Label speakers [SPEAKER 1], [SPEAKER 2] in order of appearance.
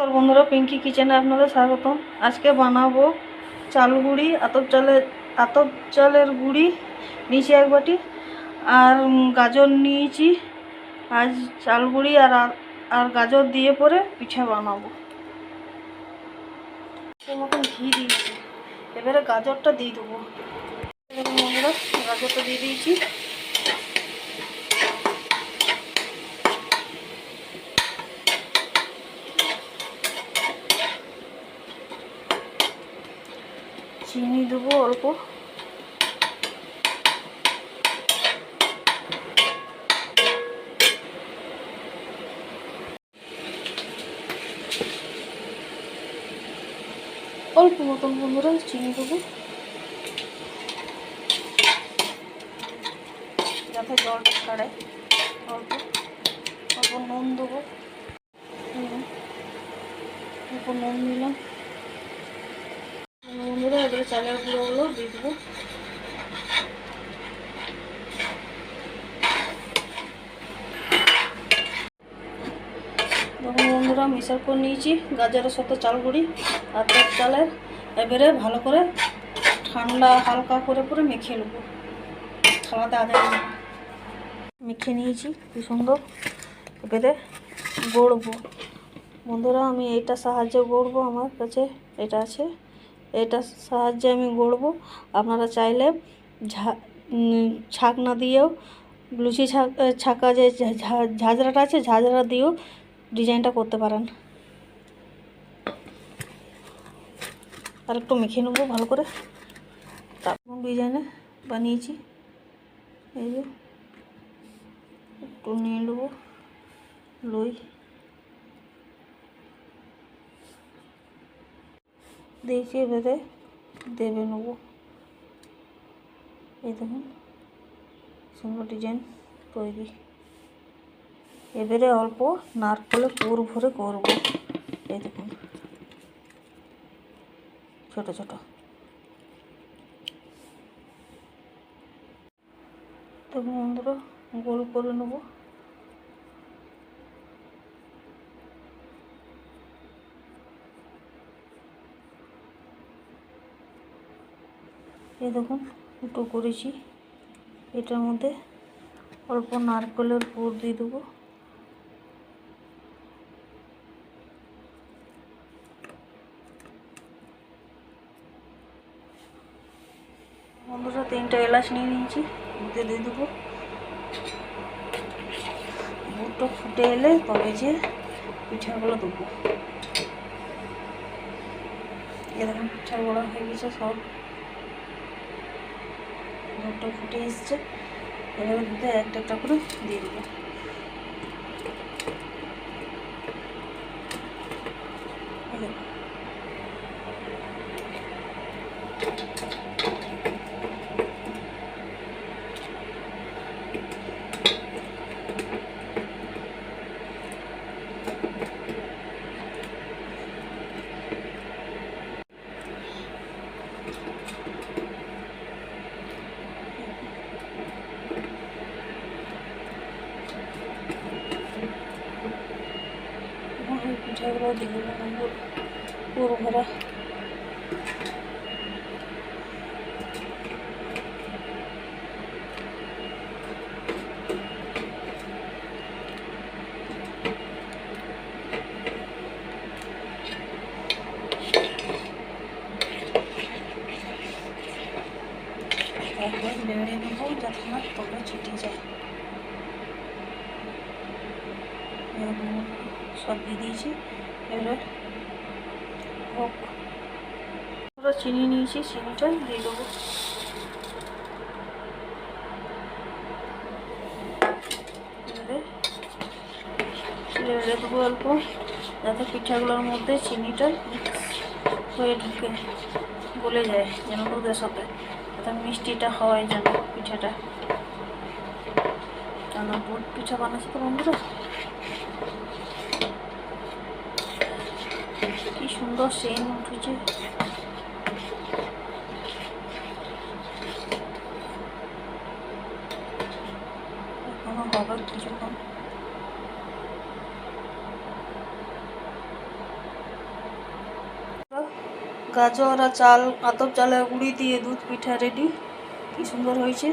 [SPEAKER 1] নমস্কার বন্ধুরা, পিঙ্কি কিচেনে আপনাদের স্বাগতম। আজকে বানাবো চাল গুঁড়ি, আতপ চালের গুঁড়ি নিয়েছি এক বাটি, আর গাজর নিয়েছি। আজ চাল গুঁড়ি আর গাজর দিয়ে পরে পিঠা বানাবো। এর মতন ঘি দিয়েছি, এবারে গাজরটা দিয়ে দেবো। দেখুন বন্ধুরা, গাজরটা দিয়ে দিয়েছি। চিনি দেবো অল্প, অল্প মতন বন্ধুরা চিনি দেবো, যাতে জলটা ছাড়ে। অল্প অল্প নুন দেবো, অল্প নুন দিলাম বন্ধুরা। এবারে চালের গুঁড়োগুলো দিয়ে দেবো। দেখুন বন্ধুরা, মিক্সার করে নিয়েছি গাজরের সাথে চাল গুঁড়ি আর চালের। এবারে ভালো করে ঠান্ডা হালকা করে পরে মেখে নেবো, থালাতে আগে মেখে নিয়েছি কি সুন্দর। এবারে গড়বো বন্ধুরা, আমি এইটা সাহায্যে গড়বো। আমার কাছে এটা আছে, এটার সাহায্যে আমি গড়বো। আপনারা চাইলে ছাঁকনা দিয়েও, লুচি ছাঁকা যে ঝাঁঝরাটা আছে, ঝাঁঝরা দিয়েও ডিজাইনটা করতে পারেন। আর একটু মেখে নেবো ভালো করে, তারপর ডিজাইনে বানিয়েছি। এই যে একটু নিয়ে নেবো লই, দেখে এবারে দেবে নেবো। এই দেখুন সুন্দর ডিজাইন তৈরি। এবারে অল্প নারকেলে পুর ভরে করব। এই দেখুন ছোট ছোট। দেখুন বন্ধুরা, গোল করে নেব। এই দেখুন দুটো করেছি। এটার মধ্যে অল্প নারকেলের পুর দিয়ে দেবো। বন্ধুরা, 3টা এলাচ নিয়ে নিয়েছি, দিয়ে দেবো। গুড়টা ফুটে এলে তবে যে পিঠাগুলো দেবো। এরকম পিঠা বড়া হয়ে গেছে সব, গুড়টা ফুটে এসছে। এবারে দুধে একটা একটা করে দিয়ে দেবো। পিঠাগুলো দিয়ে দেবো পুরো ভরা। একবার নেড়ে নেবো যাতে না তবে ছিটে যায়। সব দিয়ে দিয়েছি। এবার হোক, চিনি নিয়েছি, চিনিটা দিয়ে দেবো। নেড়ে দেবো অল্প, যাতে পিঠাগুলোর মধ্যে চিনিটা হয়ে ঢুকে গলে যায়, যেন দুধের সাথে, যাতে মিষ্টিটা হয় যেন পিঠাটা। কেন দুধ পিঠা বানাচ্ছি তো বন্ধুরা, কি সুন্দর সেন্ট উঠেছে। এখনো হবে কিছুক্ষণ। গাজর আর চাল আতপ চালের গুঁড়ি দিয়ে দুধ পিঠা রেডি। কি সুন্দর হয়েছে।